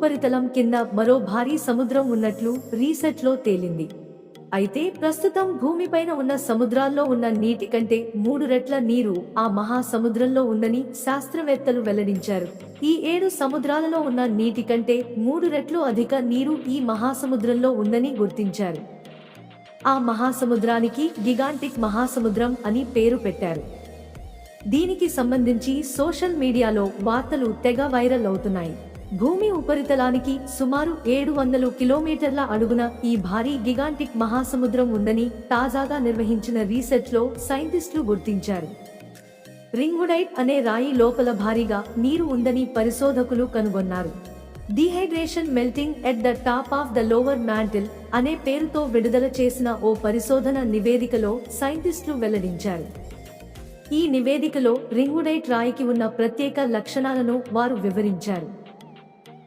ఉపరితలం కింద మరో భారీ సముద్రం ఉన్నట్లు రీసెర్చ్లో తేలింది. అయితే ప్రస్తుతం భూమిపైన ఉన్న సముద్రాల్లో ఉన్న నీటి కంటే 3 రెట్ల నీరు ఆ మహాసముద్రంలో ఉందని శాస్త్రవేత్తలు వెల్లడించారు. ఈ 7 సముద్రాలలో ఉన్న నీటి కంటే 3 రెట్లు అధిక నీరు ఈ మహాసముద్రంలో ఉందని గుర్తించారు. ఆ మహాసముద్రానికి గిగాంటిక్ మహాసముద్రం అని పేరు పెట్టారు. దీనికి సంబంధించి సోషల్ మీడియాలో వార్తలు తెగ వైరల్ అవుతున్నాయి. భూమి ఉపరితలానికి సుమారు 700 కిలోమీటర్ల అడుగున ఈ భారీ గిగాంటిక్ మహాసముద్రం ఉందని తాజాగా నిర్వహించిన రీసెర్చ్లో సైంటిస్టులు గుర్తించారు. రింగుడైట్ అనే రాయి లోపల భారీగా నీరు ఉందని పరిశోధకులు కనుగొన్నారు. Dehydration melting at the top of the lower mantle అనే పేరుతో విడుదల చేసిన ఓ పరిశోధన నివేదికలో సైంటిస్టులు వెల్లడించారు. ఈ నివేదికలో రింగుడైట్ రాయికి ఉన్న ప్రత్యేక లక్షణాలను వారు వివరించారు.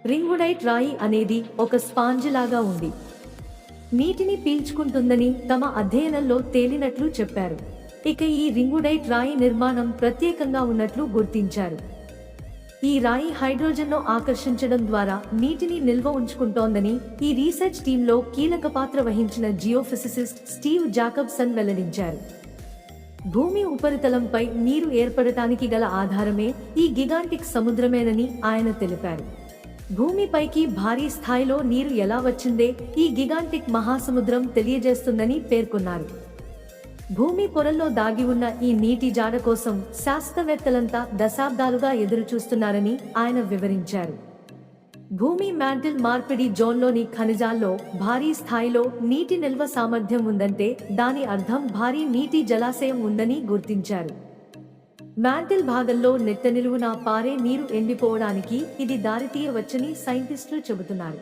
రింగుడైట్ రాయి అనేది ఒక స్పాంజ్ లాగా ఉంది. నీటిని పీల్చుకుంటుందని తమ అధ్యయనంలో తేలినట్లు చెప్పారు. ఇక ఈ రింగుడైట్ రాయి నిర్మాణం ప్రత్యేకంగా ఉన్నట్లు గుర్తించారు. ఈ రాయి హైడ్రోజన్ను ఆకర్షించడం ద్వారా నీటిని నిల్వ ఉంచుకుంటోందని ఈ రీసెర్చ్ టీంలో కీలక పాత్ర వహించిన జియోఫిజిసిస్ట్ స్టీవ్ జాకబ్సన్ వెల్లడించారు. భూమి ఉపరితలంపై నీరు ఏర్పడటానికి గల ఆధారమే ఈ గిగాంటిక్ సముద్రమేనని ఆయన తెలిపారు. భూమిపైకి భారీ స్థాయిలో నీరు ఎలా వచ్చిందే ఈ గిగాంటిక్ మహాసముద్రం తెలియజేస్తుందని పేర్కొన్నారు. భూమి పొరల్లో దాగి ఉన్న ఈ నీటి జాడ కోసం శాస్త్రవేత్తలంతా దశాబ్దాలుగా ఎదురుచూస్తున్నారని ఆయన వివరించారు. భూమి మ్యాంటిల్ మార్పిడి జోన్లోని ఖనిజాల్లో భారీ స్థాయిలో నీటి నిల్వ సామర్థ్యం ఉందంటే దాని అర్థం భారీ నీటి జలాశయం ఉందని గుర్తించారు. మ్యాంటిల్ భాగంలో నిట్ట నిలువునా పారే నీరు ఎండిపోవడానికి ఇది దారితీయవచ్చని సైంటిస్టులు చెబుతున్నారు.